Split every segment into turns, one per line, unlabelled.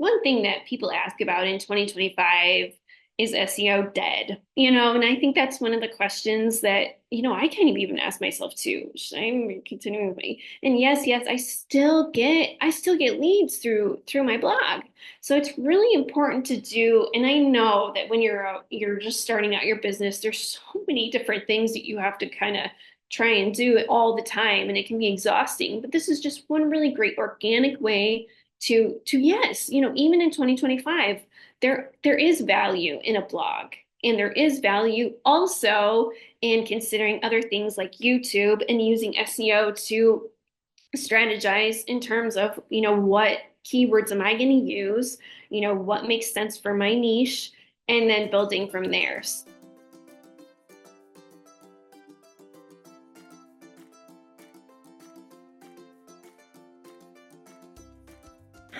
one thing that people ask about in 2025 is SEO dead? And I think that's one of the questions that, I kind of even ask myself too. Should I continue with me? And yes, I still get leads through my blog. So it's really important to do. And I know that when you're just starting out your business, there's so many different things that you have to kind of try and do it all the time, and it can be exhausting. But this is just one really great organic way to yes, even in 2025, there is value in a blog. And there is value also in considering other things like YouTube and using SEO to strategize in terms of, what keywords am I going to use, what makes sense for my niche, and then building from there.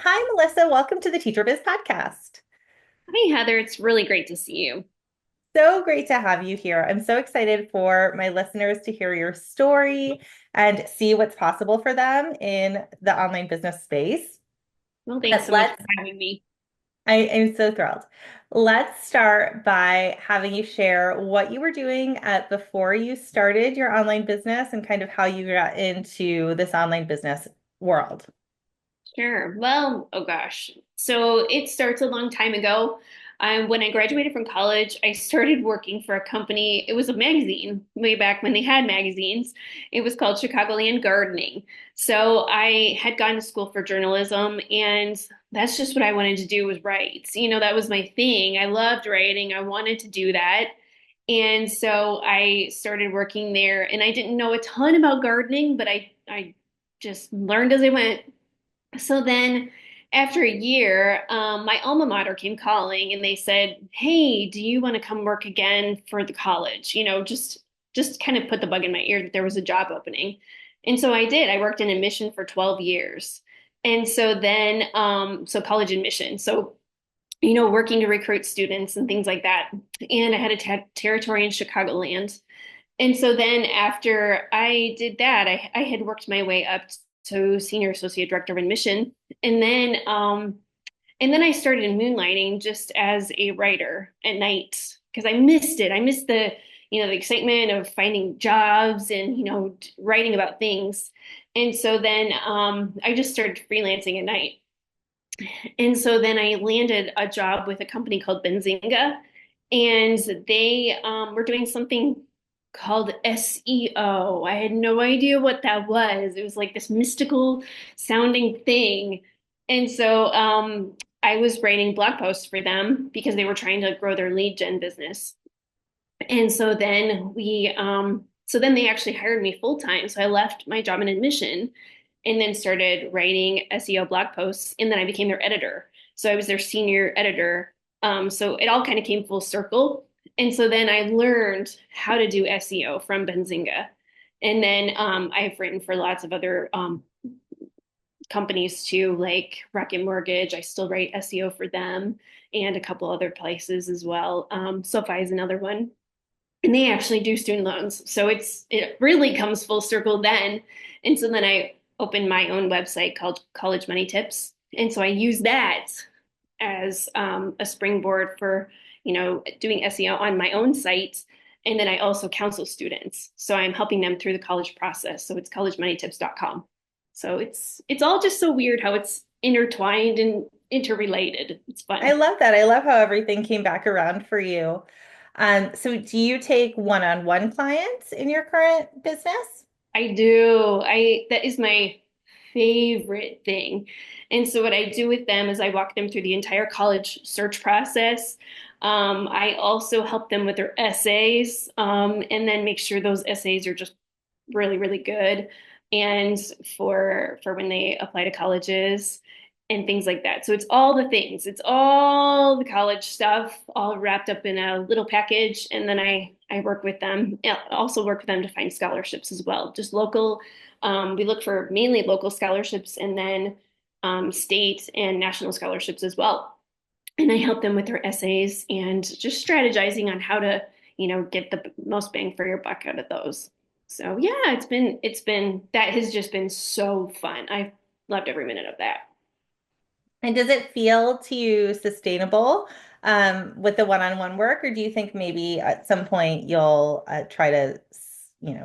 Hi, Melissa. Welcome to the Teacher Biz Podcast.
Hi, Heather. It's really great to see you.
So great to have you here. I'm so excited for my listeners to hear your story and see what's possible for them in the online business space.
Well, thanks
But
so much for having me.
I am so thrilled. Let's start by having you share what you were doing before you started your online business and kind of how you got into this online business world.
Sure. Well, oh gosh. So it starts a long time ago. When I graduated from college, I started working for a company. It was a magazine way back when they had magazines. It was called Chicagoland Gardening. So I had gone to school for journalism, and that's just what I wanted to do was write. That was my thing. I loved writing. I wanted to do that. And so I started working there, and I didn't know a ton about gardening, but I just learned as I went. So then after a year, my alma mater came calling and they said, "Hey, do you want to come work again for the college?" Just kind of put the bug in my ear that there was a job opening. And so I did. I worked in admission for 12 years. And so then, so college admission. So, working to recruit students and things like that. And I had a territory in Chicagoland. And so then after I did that, I had worked my way up to senior associate director of admission. And then I started moonlighting just as a writer at night because I missed it. I missed the excitement of finding jobs and, writing about things. And so then I just started freelancing at night. And so then I landed a job with a company called Benzinga, and they were doing something called SEO. I had no idea what that was. It was like this mystical sounding thing. And so I was writing blog posts for them because they were trying to grow their lead gen business. And so then they actually hired me full time. So I left my job in admission and then started writing SEO blog posts. And then I became their editor. So I was their senior editor. So it all kind of came full circle. And so then I learned how to do SEO from Benzinga. And then I've written for lots of other companies too, like Rocket Mortgage. I still write SEO for them and a couple other places as well. SoFi is another one, and they actually do student loans. So it really comes full circle then. And so then I opened my own website called College Money Tips. And so I use that as a springboard for, doing SEO on my own site. And then I also counsel students. So I'm helping them through the college process. So it's collegemoneytips.com. So it's all just so weird how it's intertwined and interrelated. It's
I
fun.
love that. I love how everything came back around for you. So do you take one-on-one clients in your current business?
I do. I That is my favorite thing. And so what I do with them is I walk them through the entire college search process. I also help them with their essays, and then make sure those essays are just really, really good, and for when they apply to colleges and things like that. So it's all the things. It's all the college stuff, all wrapped up in a little package, and then I work with them. I also work with them to find scholarships as well, just local. We look for mainly local scholarships and then state and national scholarships as well. And I help them with their essays and just strategizing on how to, get the most bang for your buck out of those. So yeah, that has just been so fun. I've loved every minute of that.
And does it feel to you sustainable with the one-on-one work, or do you think maybe at some point you'll try to,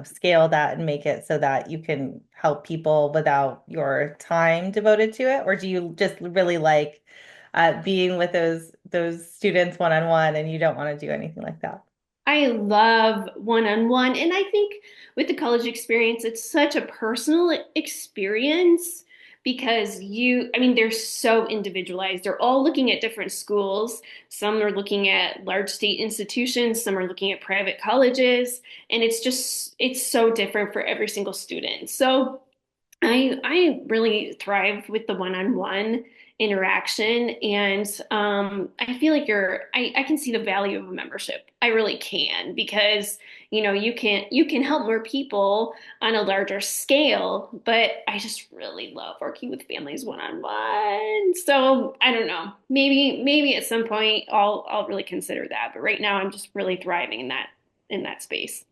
scale that and make it so that you can help people without your time devoted to it? Or do you just really like being with those students one-on-one and you don't want to do anything like that?
I love one-on-one. And I think with the college experience, it's such a personal experience because I mean, they're so individualized. They're all looking at different schools. Some are looking at large state institutions, some are looking at private colleges, and it's so different for every single student. So I really thrive with the one-on-one interaction, and I feel like I can see the value of a membership. I really can because you can help more people on a larger scale, but I just really love working with families one-on-one. So I don't know. Maybe at some point I'll really consider that, but right now I'm just really thriving in that space.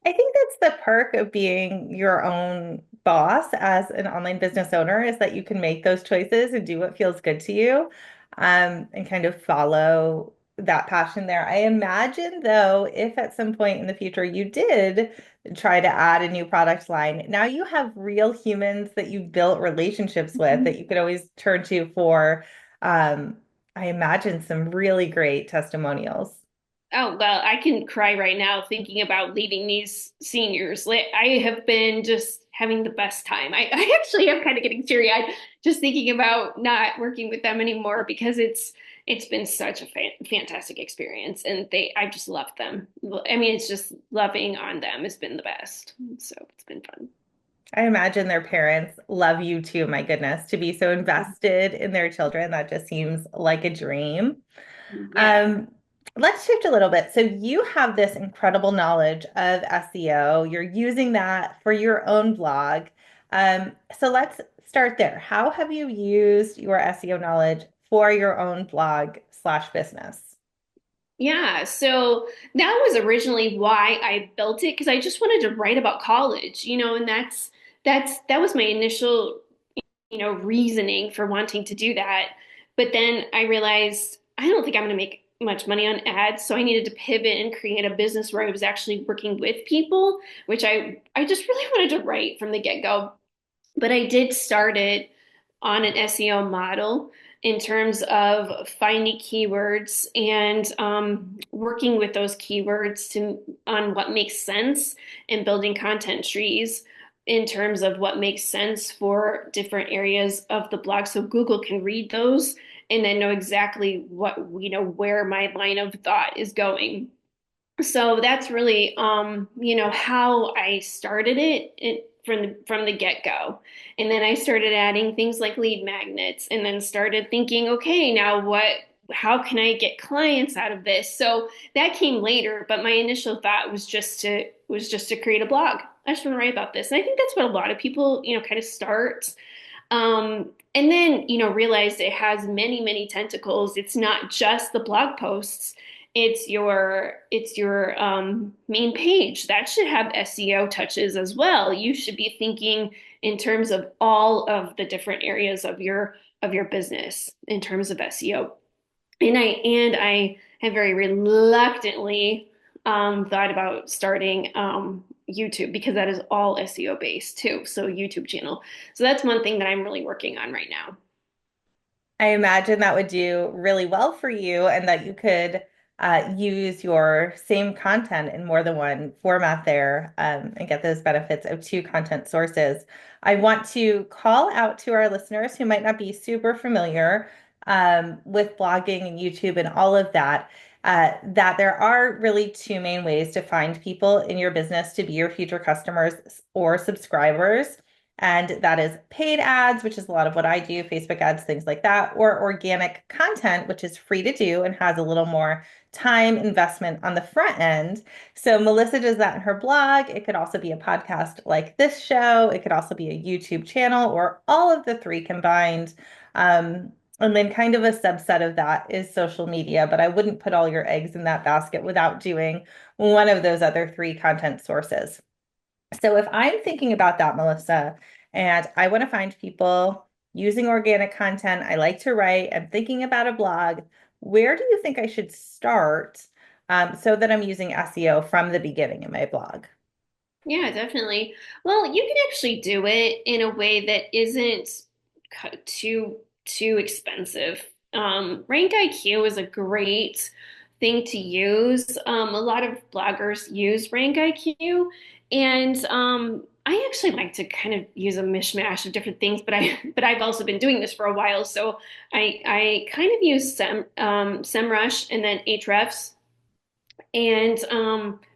I think that's the perk of being your own boss as an online business owner is that you can make those choices and do what feels good to you, and kind of follow that passion there. I imagine, though, if at some point in the future you did try to add a new product line, now you have real humans that you've built relationships with that you could always turn to for, um, I imagine, some really great testimonials.
Oh, well, I can cry right now thinking about leaving these seniors. Like, I have been just having the best time. I actually am kind of getting teary-eyed just thinking about not working with them anymore because it's been such a fantastic experience, and I just love them. I mean, it's just loving on them has been the best. So it's been fun.
I imagine their parents love you too, my goodness, to be so invested in their children. That just seems like a dream.
Yeah.
Um, let's shift a little bit. So you have this incredible knowledge of SEO. You're using that for your own blog. So let's start there. How have you used your SEO knowledge for your own blog slash business?
Yeah, so that was originally why I built it because I just wanted to write about college, and that was my initial, reasoning for wanting to do that. But then I realized I don't think I'm going to make much money on ads, so I needed to pivot and create a business where I was actually working with people, which I just really wanted to write from the get-go. But I did start it on an SEO model in terms of finding keywords and working with those keywords on what makes sense and building content trees in terms of what makes sense for different areas of the blog so Google can read those and then know exactly where my line of thought is going. So that's really how I started it from the get-go. And then I started adding things like lead magnets and then started thinking, okay, now how can I get clients out of this? So that came later, but my initial thought was just to create a blog. I just want to write about this. And I think that's what a lot of people, kind of start. And then, realized it has many, many tentacles. It's not just the blog posts. It's your main page that should have SEO touches as well. You should be thinking in terms of all of the different areas of your business in terms of SEO. And I have very reluctantly thought about starting YouTube because that is all SEO based too. So YouTube channel. So that's one thing that I'm really working on right now.
I imagine that would do really well for you and that you could use your same content in more than one format there, and get those benefits of two content sources. I want to call out to our listeners who might not be super familiar with blogging and YouTube and all of that. That there are really two main ways to find people in your business to be your future customers or subscribers. And that is paid ads, which is a lot of what I do, Facebook ads, things like that, or organic content, which is free to do and has a little more time investment on the front end. So Melissa does that in her blog. It could also be a podcast like this show. It could also be a YouTube channel or all of the three combined. And then kind of a subset of that is social media, but I wouldn't put all your eggs in that basket without doing one of those other three content sources. So if I'm thinking about that, Melissa, and I want to find people using organic content. I like to write. I'm thinking about a blog. Where do you think I should start so that I'm using SEO from the beginning in my blog?
Yeah, definitely. Well, you can actually do it in a way that isn't too expensive. Rank IQ is a great thing to use. A lot of bloggers use Rank IQ, and I actually like to kind of use a mishmash of different things. But I've also been doing this for a while, so I kind of use SEMrush and then Ahrefs and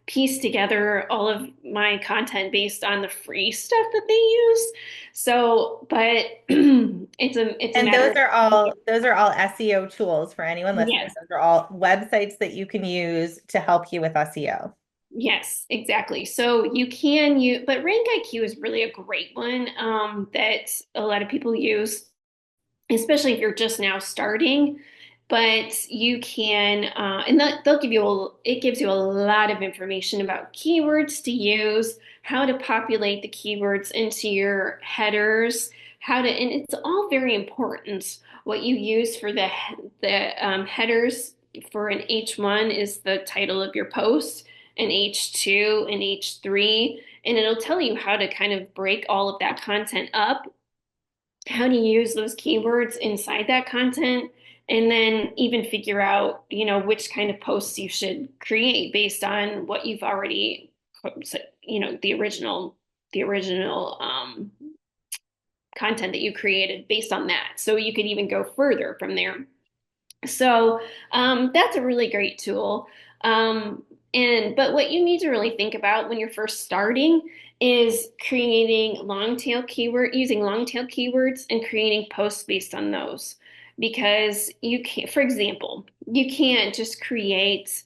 piece together all of my content based on the free stuff that they use. So, but it's a
And
matter of
those are all SEO tools for anyone listening.
yes,
Those are all websites that you can use to help you with SEO.
yes, exactly. So you can use, but Rank IQ is really a great one that a lot of people use, especially if you're just now starting. But you can, and they'll give you it gives you a lot of information about keywords to use, how to populate the keywords into your headers, and it's all very important. What you use for the headers for an H1 is the title of your post, an H2, an H3, and it'll tell you how to kind of break all of that content up, how to use those keywords inside that content, and then even figure out, which kind of posts you should create based on what you've already, the original content that you created based on that. So you could even go further from there. So that's a really great tool. But what you need to really think about when you're first starting is using long tail keywords and creating posts based on those. Because you can't, for example, you can't just create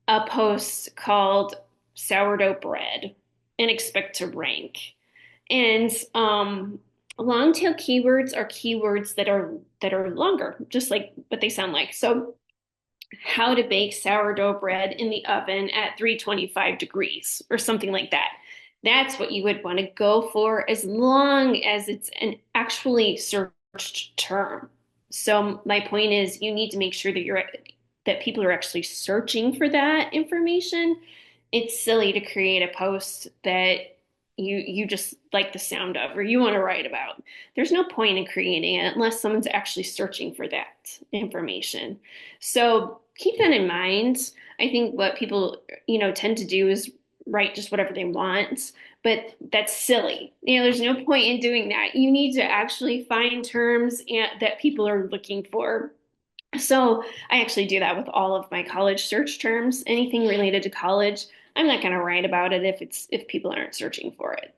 a post called sourdough bread and expect to rank. And long tail keywords are keywords that are longer, just like what they sound like. So how to bake sourdough bread in the oven at 325 degrees or something like that. That's what you would want to go for as long as it's an actually searched term. So my point is you need to make sure that people are actually searching for that information. It's silly to create a post that you just like the sound of or you want to write about. There's no point in creating it unless someone's actually searching for that information. So keep that in mind. I think what people, tend to do is write just whatever they want, but that's silly. There's no point in doing that. You need to actually find terms that people are looking for. So I actually do that with all of my college search terms. Anything related to college, I'm not going to write about it if people aren't searching for it.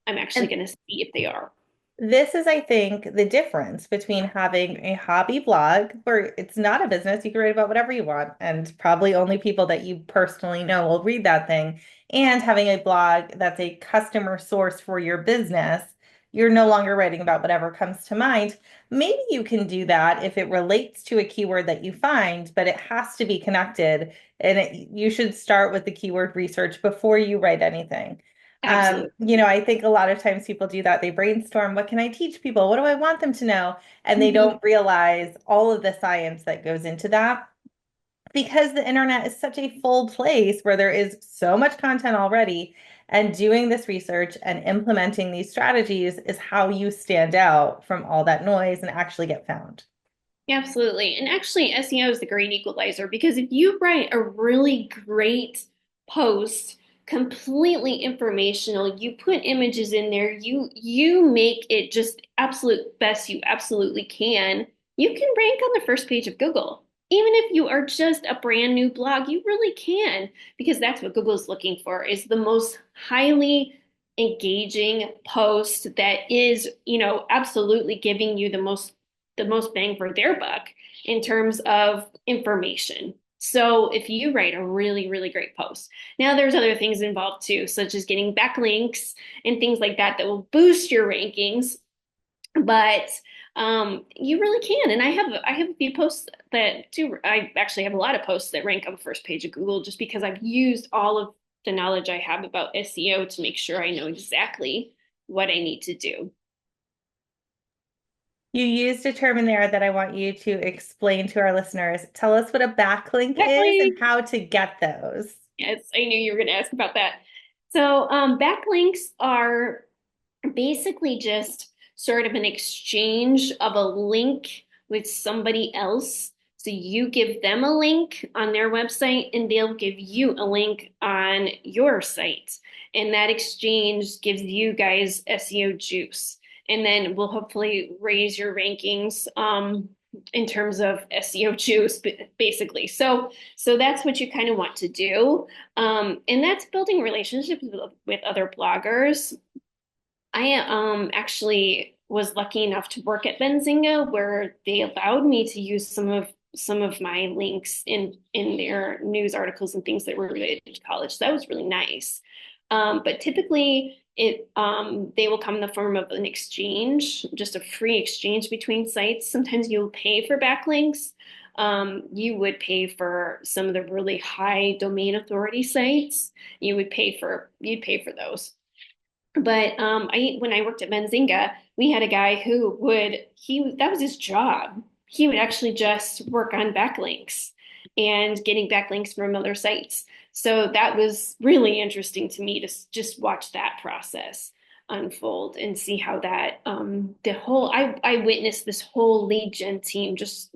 I'm actually
And
going to see if they are.
this is, I think, the difference between having a hobby blog where it's not a business. You can write about whatever you want, and probably only people that you personally know will read that thing, and having a blog that's a customer source for your business. You're no longer writing about whatever comes to mind. Maybe you can do that if it relates to a keyword that you find, but it has to be connected. And you should start with the keyword research before you write anything.
Absolutely.
I think a lot of times people do that. They brainstorm, what can I teach people? What do I want them to know? And they
Mhm.
don't realize all of the science that goes into that because the internet is such a full place where there is so much content already. And doing this research and implementing these strategies is how you stand out from all that noise and actually get found.
Absolutely. And actually, SEO is the great equalizer because if you write a really great post, completely informational, you put images in there, you make it just absolute best you absolutely can, you can rank on the first page of Google. Even if you are just a brand new blog, you really can because that's what Google's looking for is the most highly engaging post that is, absolutely giving you the most bang for their buck in terms of information. So if you write a really, really great post, now there's other things involved too, such as getting backlinks and things like that that will boost your rankings. But you really can. And I have a few posts that do. I actually have a lot of posts that rank on the first page of Google just because I've used all of the knowledge I have about SEO to make sure I know exactly what I need to do.
You used a term in there that I want you to explain to our listeners. Tell us what a backlink is and
Exactly.
how to get those.
Yes, I knew you were going to ask about that. So, backlinks are basically just sort of an exchange of a link with somebody else. So you give them a link on their website and they'll give you a link on your site. And that exchange gives you guys SEO juice. And then we'll hopefully raise your rankings in terms of SEO juice, basically. So that's what you kind of want to do. And that's building relationships with other bloggers. I actually was lucky enough to work at Benzinga where they allowed me to use some of my links in their news articles and things that were related to college. So that was really nice. But typically it they will come in the form of an exchange, just a free exchange between sites. Sometimes you'll pay for backlinks. You would pay for some of the really high domain authority sites. You'd pay for those. But I when I worked at Benzinga, we had a guy who would he that was his job. He would actually just work on backlinks and getting backlinks from other sites. So that was really interesting to me to just watch that process unfold and see how that the whole I witnessed this whole lead gen team just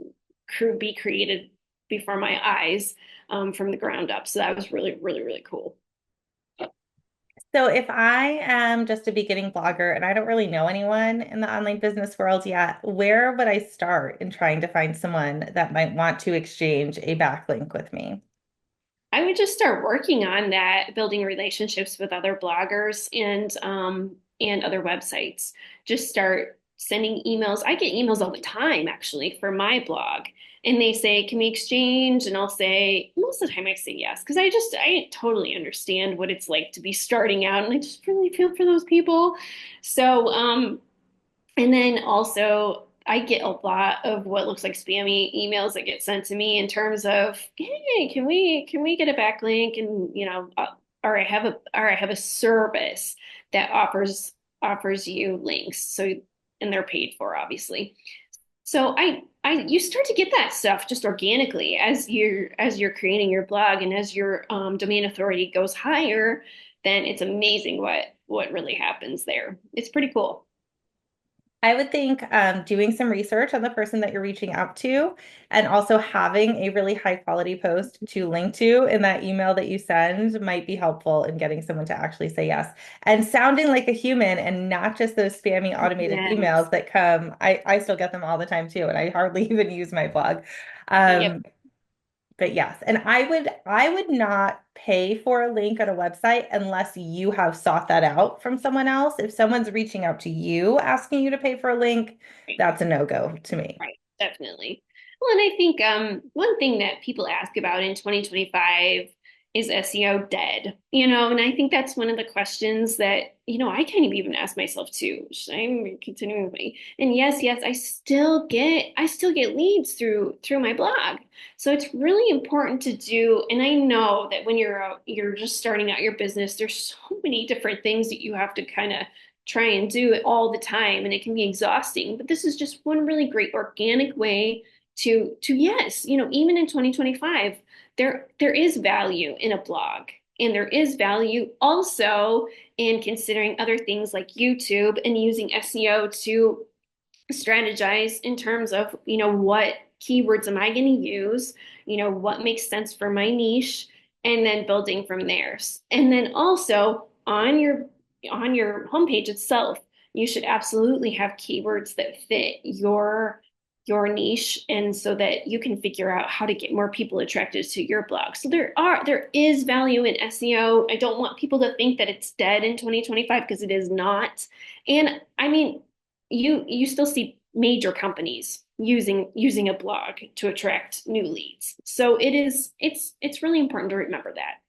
be created before my eyes from the ground up. So that was really, really, really cool.
So if I am just a beginning blogger and I don't really know anyone in the online business world yet, where would I start in trying to find someone that might want to exchange a backlink with me?
I would just start working on that, building relationships with other bloggers and other websites. Just start sending emails. I get emails all the time actually for my blog. And they say, "Can we exchange?" And I'll say, most of the time I say yes, because I totally understand what it's like to be starting out and I just really feel for those people. So and then also, I get a lot of what looks like spammy emails that get sent to me in terms of, "Hey, can we get a backlink?" And or I have a service that offers you links. So and they're paid for, obviously. So I you start to get that stuff just organically as you're creating your blog and as your domain authority goes higher, then it's amazing what really happens there. It's pretty cool.
I would think doing some research on the person that you're reaching out to and also having a really high quality post to link to in that email that you send might be helpful in getting someone to actually say yes. And sounding like a human and not just those spammy automated
Yes.
emails that come. I still get them all the time too, and I hardly even use my blog.
Yep.
Um, but yes, and I would not pay for a link on a website unless you have sought that out from someone else. If someone's reaching out to you asking you to pay for a link,
Right.
that's a no-go to me.
Right. Definitely. Well, and I think one thing that people ask about in 2025 is SEO dead? And I think that's one of the questions that, I kind of even ask myself too. Should I continuing with me? And yes, I still get leads through my blog. So it's really important to do. And I know that when you're just starting out your business, there's so many different things that you have to kind of try and do it all the time and it can be exhausting, but this is just one really great organic way to yes, even in 2025 there is value in a blog, and there is value also in considering other things like YouTube and using SEO to strategize in terms of, what keywords am I going to use, what makes sense for my niche, and then building from there. And then also on your homepage itself, you should absolutely have keywords that fit your niche and so that you can figure out how to get more people attracted to your blog. So there is value in SEO. I don't want people to think that it's dead in 2025 because it is not. And I mean, you still see major companies using a blog to attract new leads. So it's really important to remember that.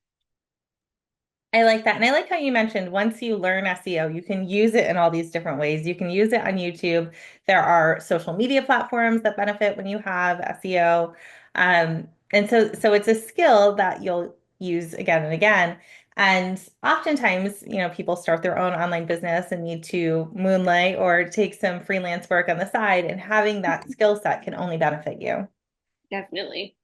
I like that. And I like how you mentioned once you learn SEO, you can use it in all these different ways. You can use it on YouTube. There are social media platforms that benefit when you have SEO. And so it's a skill that you'll use again and again. And oftentimes, people start their own online business and need to moonlight or take some freelance work on the side, and having that skill set can only benefit you.
Definitely.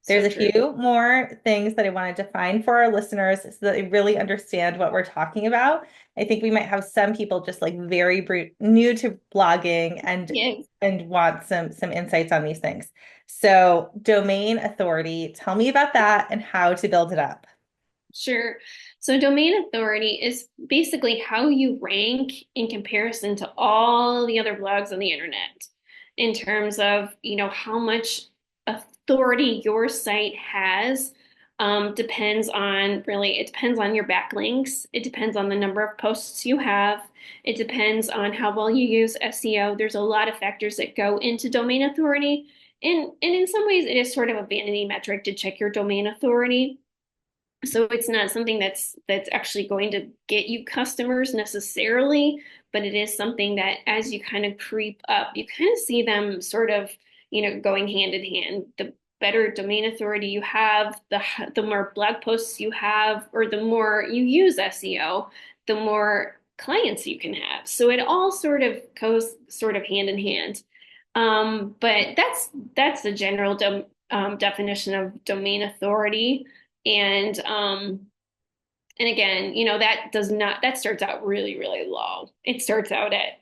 There's
So
a
true.
few more things that I want to define for our listeners so that they really understand what we're talking about. I think we might have some people just like very new to blogging
Yes.
and want some insights on these things. So, domain authority, tell me about that and how to build it up.
Sure. So domain authority is basically how you rank in comparison to all the other blogs on the internet in terms of, how much authority your site has. Depends on really, it depends on your backlinks. It depends on the number of posts you have. It depends on how well you use SEO. There's a lot of factors that go into domain authority. And in some ways, it is sort of a vanity metric to check your domain authority. So it's not something that's actually going to get you customers necessarily, but it is something that as you kind of creep up, you kind of see them sort of, going hand in hand. The better domain authority you have, the more blog posts you have, or the more you use SEO, the more clients you can have. So it all sort of goes sort of hand in hand. But that's the general definition of domain authority. And and again, that starts out really, really low. It starts out at,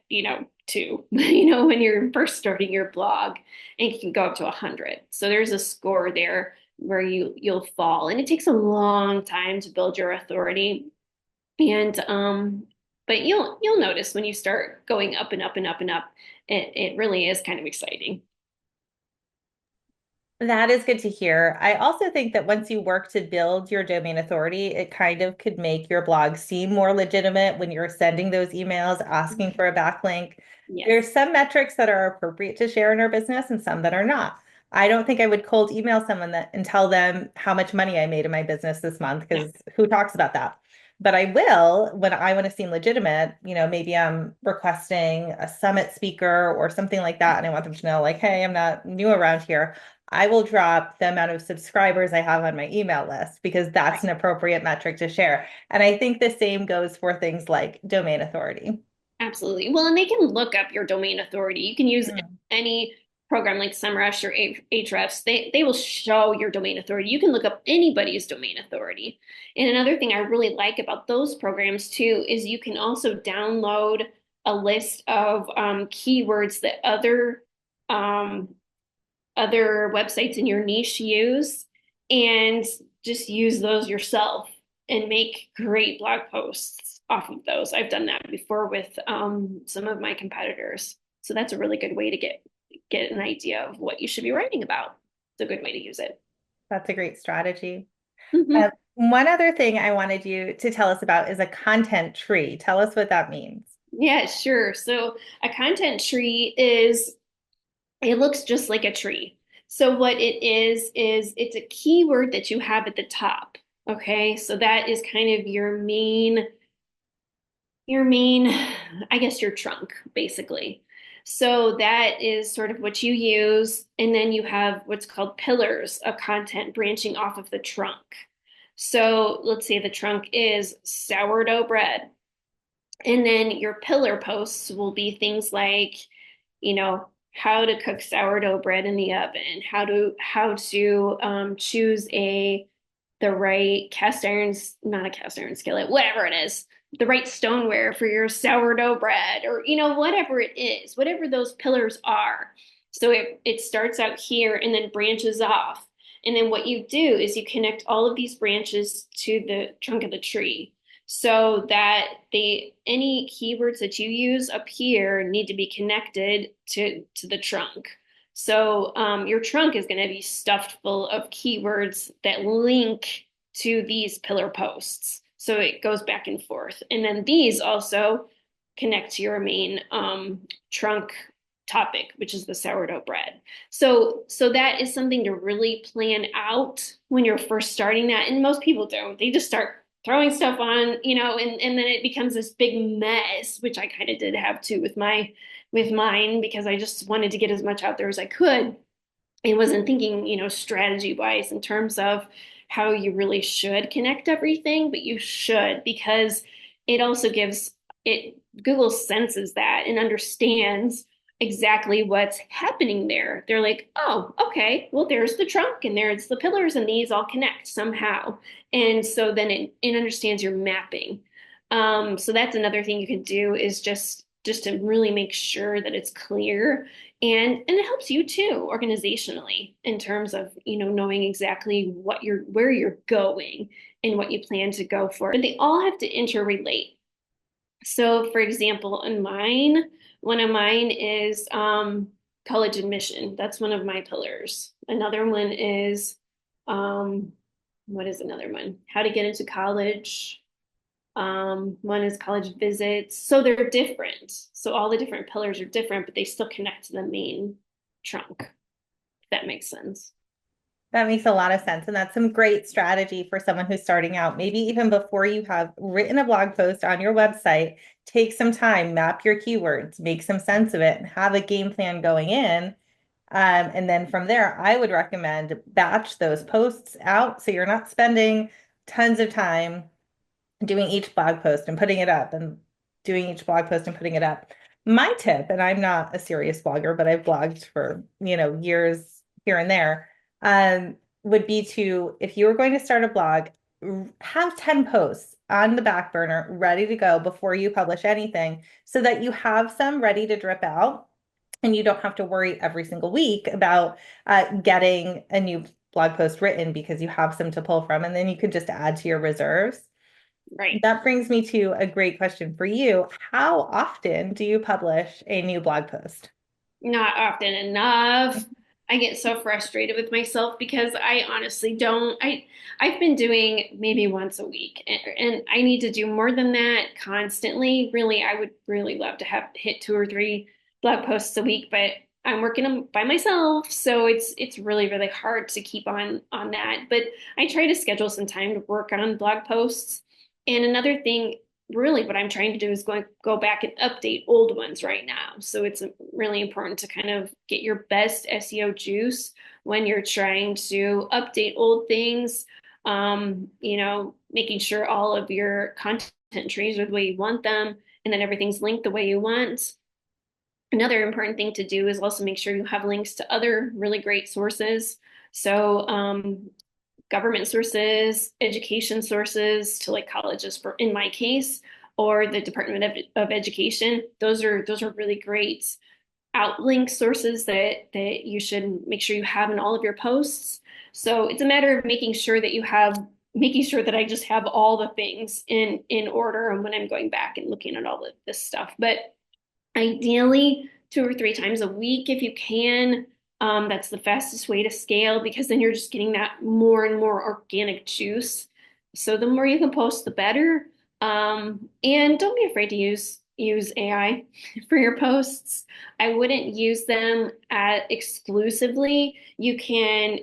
2, when you're first starting your blog, and it can go up to 100. So there's a score there where you'll fall. And it takes a long time to build your authority. And but you'll notice when you start going up and up and up and up, it really is kind of exciting.
That is good to hear. I also think that once you work to build your domain authority, it kind of could make your blog seem more legitimate when you're sending those emails asking for a backlink.
Yes.
There's some metrics that are appropriate to share in our business and some that are not. I don't think I would cold email someone and tell them how much money I made in my business this month,
No.
because who talks about that? But I will when I want to seem legitimate, maybe I'm requesting a summit speaker or something like that, and I want them to know, like, hey, I'm not new around here. I will drop the amount of subscribers I have on my email list because that's an appropriate metric to share. And I think the same goes for things like domain authority.
Absolutely. Well, and they can look up your domain authority. You can use
Mm.
any program like SEMrush or Ahrefs. They will show your domain authority. You can look up anybody's domain authority. And another thing I really like about those programs too is you can also download a list of keywords that um, other websites in your niche use, and just use those yourself and make great blog posts off of those. I've done that before with some of my competitors. So that's a really good way to get an idea of what you should be writing about. It's a good way to use it.
That's a great strategy.
Mm-hmm.
One other thing I wanted you to tell us about is a content tree. Tell us what that means.
Yeah, sure. So a content tree is it looks just like a tree. So what it is it's a keyword that you have at the top. Okay, so that is kind of your main, I guess your trunk, basically. So that is sort of what you use. And then you have what's called pillars of content branching off of the trunk. So let's say the trunk is sourdough bread. And then your pillar posts will be things like, how to cook sourdough bread in the oven, how to choose the right cast iron, not a cast iron skillet, whatever it is, the right stoneware for your sourdough bread, or whatever it is, whatever those pillars are. So it starts out here and then branches off. And then what you do is you connect all of these branches to the trunk of the tree so that any keywords that you use up here need to be connected to the trunk. So your trunk is going to be stuffed full of keywords that link to these pillar posts. So it goes back and forth. And then these also connect to your main trunk topic, which is the sourdough bread. So that is something to really plan out when you're first starting that. And most people don't. They just start throwing stuff on, and then it becomes this big mess, which I kind of did have too with mine because I just wanted to get as much out there as I could. I wasn't thinking, strategy wise in terms of how you really should connect everything, but you should because it also gives it Google senses that and understands exactly what's happening there. They're like, oh, okay, well, there's the trunk and there's the pillars, and these all connect somehow. And so then it understands your mapping. So that's another thing you can do is just to really make sure that it's clear and it helps you too organizationally in terms of knowing exactly where you're going and what you plan to go for. But they all have to interrelate. So, for example, one of mine is college admission. That's one of my pillars. Another one is what is another one? How to get into college. One is college visits. So they're different. So all the different pillars are different, but they still connect to the main trunk, if that makes sense.
That makes a lot of sense. And that's some great strategy for someone who's starting out. Maybe even before you have written a blog post on your website, take some time, map your keywords, make some sense of it, and have a game plan going in. And then from there, I would recommend batch those posts out so you're not spending tons of time doing each blog post and putting it up and doing each blog post and putting it up. My tip, and I'm not a serious blogger, but I've blogged for, years here and there, would be to, if you were going to start a blog, have 10 posts on the back burner ready to go before you publish anything so that you have some ready to drip out and you don't have to worry every single week about getting a new blog post written because you have some to pull from and then you can just add to your reserves.
Right.
That brings me to a great question for you. How often do you publish a new blog post?
Not often enough. I get so frustrated with myself because I honestly don't. I've been doing maybe once a week, and I need to do more than that constantly. Really, I would really love to have hit two or three blog posts a week, but I'm working them by myself, so it's really hard to keep on that. But I try to schedule some time to work on blog posts. And another thing really what I'm trying to do is go back and update old ones right now. So it's really important to kind of get your best SEO juice when you're trying to update old things. Making sure all of your content trees are the way you want them, and then everything's linked the way you want. Another important thing to do is also make sure you have links to other really great sources. So government sources, education sources to like colleges for in my case, or the Department of Education. Those are really great outlink sources that you should make sure you have in all of your posts. So it's a matter of making sure that I just have all the things in order and when I'm going back and looking at all of this stuff. But ideally, two or three times a week if you can. That's the fastest way to scale because then you're just getting that more and more organic juice. So the more you can post, the better. And don't be afraid to use AI for your posts. I wouldn't use them exclusively. You can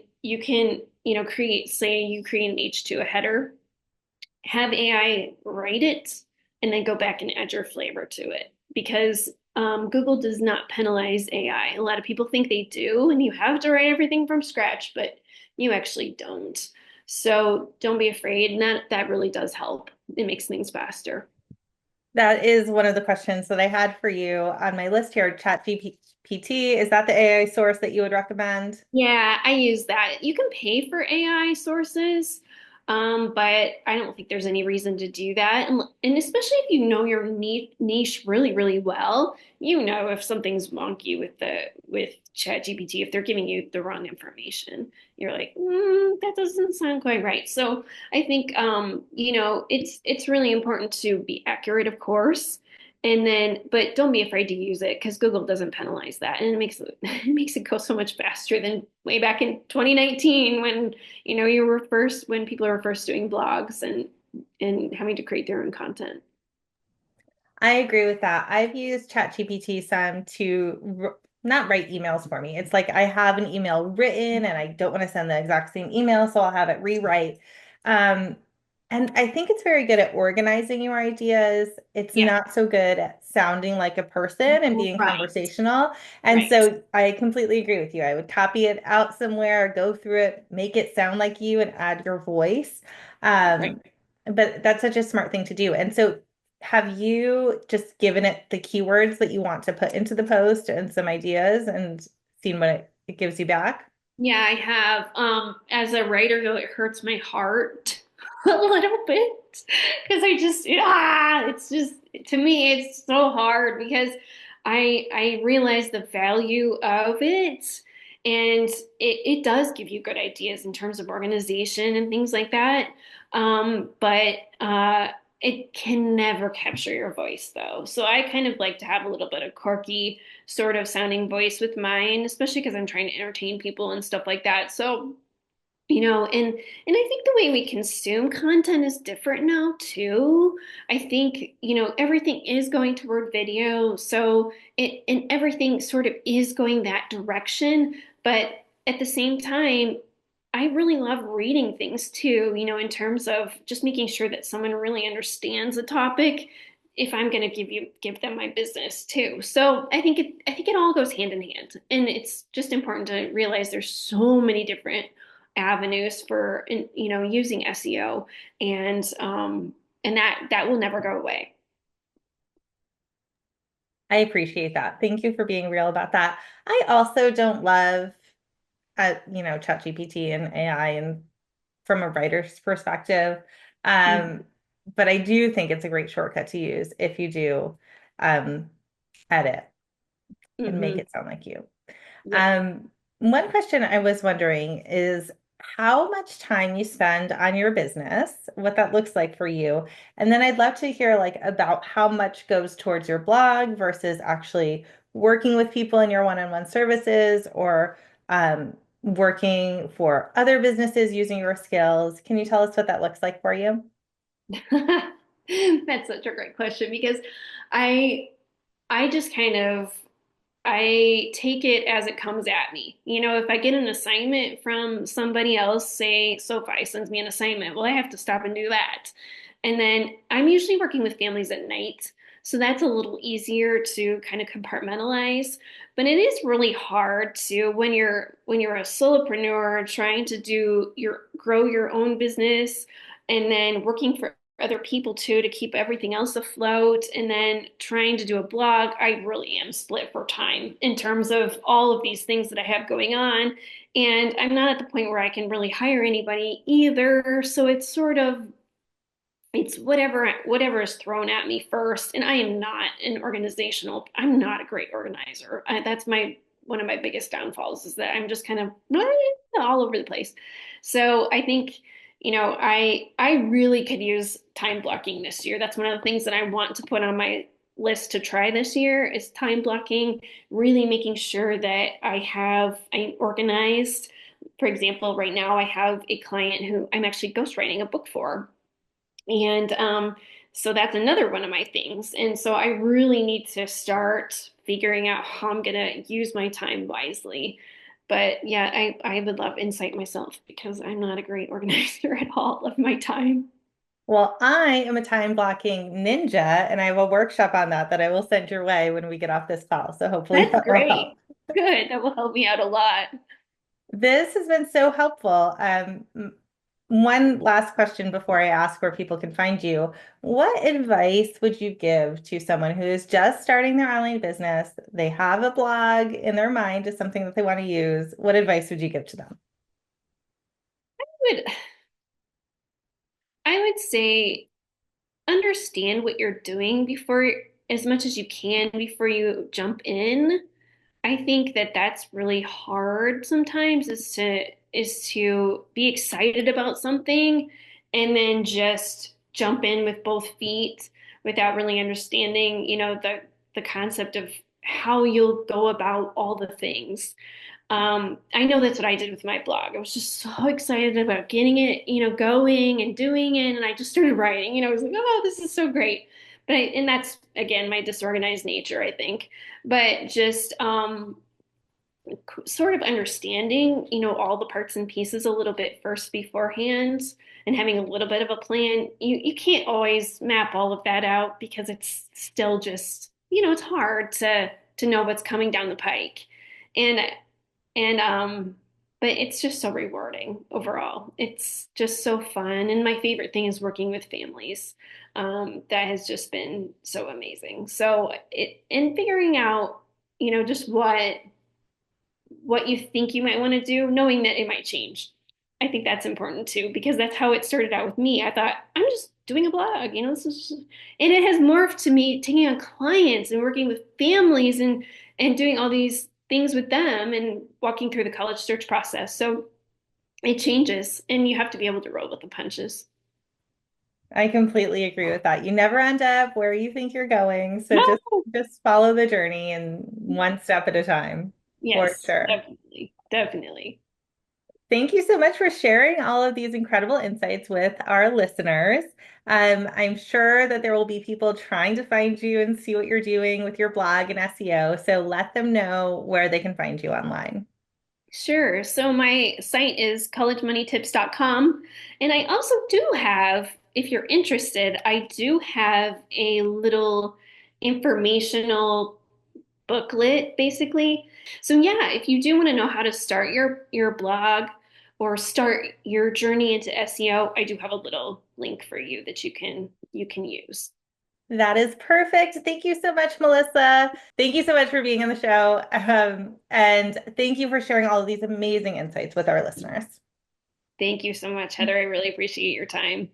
create, say you create an H2, a header, have AI write it, and then go back and add your flavor to it because Google does not penalize AI. A lot of people think they do, and you have to write everything from scratch, but you actually don't. So don't be afraid, and that really does help. It makes things faster.
That is one of the questions that I had for you on my list here. ChatGPT, is that the AI source that you would recommend?
Yeah, I use that. You can pay for AI sources, but I don't think there's any reason to do that. And especially if you know your niche really well, you know if something's wonky with ChatGPT, if they're giving you the wrong information, you're like, that doesn't sound quite right. So I think it's really important to be accurate, of course. And then, but don't be afraid to use it because Google doesn't penalize that, and it makes it go so much faster than way back in 2019 when when people were first doing blogs and having to create their own content.
I agree with that. I've used ChatGPT some to not write emails for me. It's like I have an email written and I don't want to send the exact same email, so I'll have it rewrite. Um, And I think it's very good at organizing your ideas. It's
Yeah.
not so good at sounding like a person and being
Right.
conversational. And
Right.
so I completely agree with you. I would copy it out somewhere, go through it, make it sound like you, and add your voice.
Right.
Um, but that's such a smart thing to do. And so have you just given it the keywords that you want to put into the post and some ideas and seen what it gives you back?
Yeah, I have. As a writer, though, it hurts my heart a little bit because it's just to me, it's so hard because I realize the value of it, and it does give you good ideas in terms of organization and things like that. But it can never capture your voice, though. So I kind of like to have a little bit of quirky sort of sounding voice with mine, especially because I'm trying to entertain people and stuff like that. So, and I think the way we consume content is different now too. I think, everything is going toward video, so it and everything sort of is going that direction, but at the same time, I really love reading things too, in terms of just making sure that someone really understands the topic if I'm going to give them my business too. So I think it all goes hand in hand, and it's just important to realize there's so many different avenues for using SEO, and that will never go away.
I appreciate that. Thank you for being real about that. I also don't love, ChatGPT and AI and from a writer's perspective.
Mm-hmm.
Um, but I do think it's a great shortcut to use if you do um, edit and make
Mm-hmm.
it sound like you.
Yep.
Um, One question I was wondering is how much time you spend on your business, what that looks like for you. And then I'd love to hear like about how much goes towards your blog versus actually working with people in your one-on-one services or working for other businesses using your skills. Can you tell us what that looks like for you?
That's such a great question because I I just kind of I take it as it comes at me. If I get an assignment from somebody else, say SoFi sends me an assignment, well, I have to stop and do that. And then I'm usually working with families at night, so that's a little easier to kind of compartmentalize. But it is really hard to when you're a solopreneur trying to do your grow your own business and then working for other people too to keep everything else afloat and then trying to do a blog. I really am split for time in terms of all of these things that I have going on, and I'm not at the point where I can really hire anybody either, so it's whatever is thrown at me first, and I'm not a great organizer. That's my one of my biggest downfalls is that I'm just kind of all over the place. So I think I really could use time blocking this year. That's one of the things that I want to put on my list to try this year is time blocking, really making sure that I'm organized. For example, right now I have a client who I'm actually ghostwriting a book for, and so that's another one of my things. And so I really need to start figuring out how I'm going to use my time wisely. But yeah, I would love insight myself because I'm not a great organizer at all of my time.
Well, I am a time blocking ninja, and I have a workshop on that I will send your way when we get off this call. So hopefully
That's
that will help.
great. Good. That will help me out a lot.
This has been so helpful. One last question before I ask where people can find you. What advice would you give to someone who is just starting their online business? They have a blog in their mind as something that they want to use. What advice would you give to them?
Would I would say understand what you're doing before as much as you can before you jump in. I think that that's really hard sometimes is to be excited about something and then just jump in with both feet without really understanding, the concept of how you'll go about all the things. I know that's what I did with my blog. I was just so excited about getting it, going and doing it, and I just started writing. I was like, oh, this is so great. And that's again my disorganized nature, I think. But just sort of understanding, all the parts and pieces a little bit first beforehand and having a little bit of a plan. You can't always map all of that out because it's still just, it's hard to know what's coming down the pike. And and but it's just so rewarding overall. It's just so fun. And my favorite thing is working with families. That has just been so amazing. So it and figuring out, just what you think you might want to do, knowing that it might change. I think that's important too, because that's how it started out with me. I thought, I'm just doing a blog, and it has morphed to me taking on clients and working with families and doing all these things with them and walking through the college search process. So it changes, and you have to be able to roll with the punches.
I completely agree with that. You never end up where you think you're going. So
No.
just follow the journey and one step at a time, for
Yes,
sure.
definitely, definitely.
Thank you so much for sharing all of these incredible insights with our listeners. I'm sure that there will be people trying to find you and see what you're doing with your blog and SEO. So let them know where they can find you online.
Sure. So my site is collegemoneytips.com. And I also do have, if you're interested, I do have a little informational booklet basically. So yeah, if you do want to know how to start your blog or start your journey into SEO, I do have a little link for you that you can use.
That is perfect. Thank you so much, Melissa. Thank you so much for being on the show. And thank you for sharing all of these amazing insights with our listeners.
Thank you so much, Heather. I really appreciate your time.